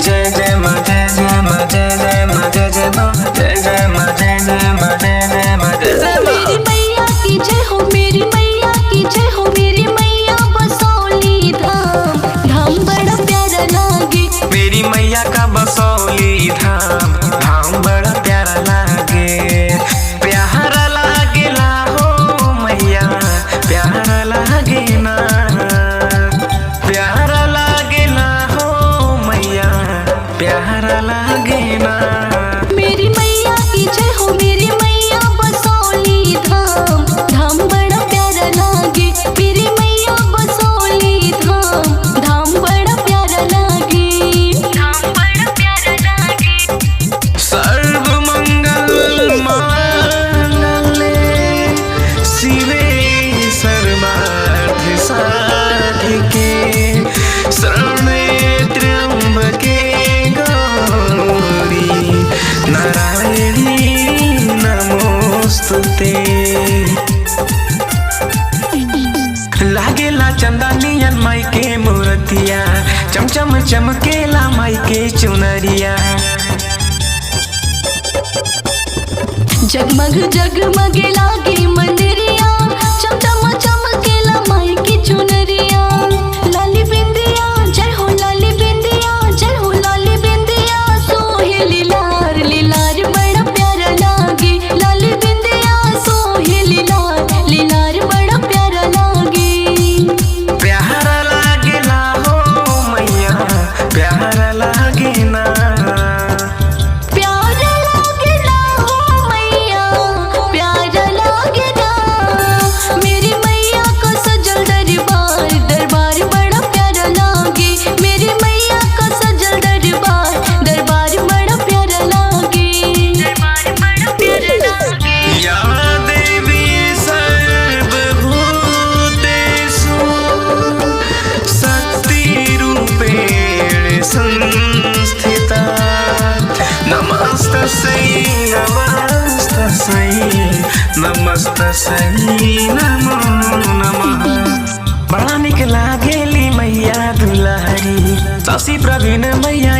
जय जय माँ जय जय माँ जय जय माँ जय जय माँ जय जय माँ जय जय माँ जय जय माँ जय जय माँ। मेरी मैया की जय हो, मेरी मैया की जय हो, मेरी मैया बसौली धाम, धाम बड़ा प्यारा लागे। मेरी मैया का बसौली धाम, धाम बड़ा प्यारा लागे। प्यारा लागे ला हो मैया, प्यारा लागे ना, प्यारा लागे ला हो मैया, प्यारा लागे ना। मेरी मैया की जय हो, मेरी मैया बसौली धाम, धाम बड़ा प्यारा लागे। मेरी मैया बसौली धाम, धाम बड़ा प्यारा लागे, धाम बड़ा प्यारा लागे। सर्व मंगल मांगल्ये शिवे सर्वार्थ साधिके शरण्ये त्र्यंबके गौरी नारायणी नमोस्तुते। लागेला चंदनियन माई के मूर्तिया, चमचम चमकेला माई के चुनरिया। जगमग जगमग लागे मंदिरिया, चमचम चमकेला माई की चुनरिया। लाली बिंदिया जय हो, लाली बिंदिया जय हो, लाली बिंदिया सोहे लीलार, लीलार बड़ा प्यारा लागे। लाली बिंदिया सोहे लीलार, लीलार बड़ा प्यारा लागे। प्यारा लागे ना हो मैया, प्यारा लागे ना, प्यारा लागे ना हो मैया, प्यारा लागे ना। मेरी मैया का सजल दरबार, दरबार बड़ा प्यारा लागे। मेरी मैया का सजल दरबार, दरबार बड़ा प्यारा लागे, दरबार बड़ा प्यारा लागे। या देवी सर्वभूतेषु शक्तिरूपेण संस्थिता। नमस्तस्यै नमस्तस्यै नमस्तस्यै नमो नमः। बड़ा निक लागेली मैया दुलारी, शशि प्रवीण मैया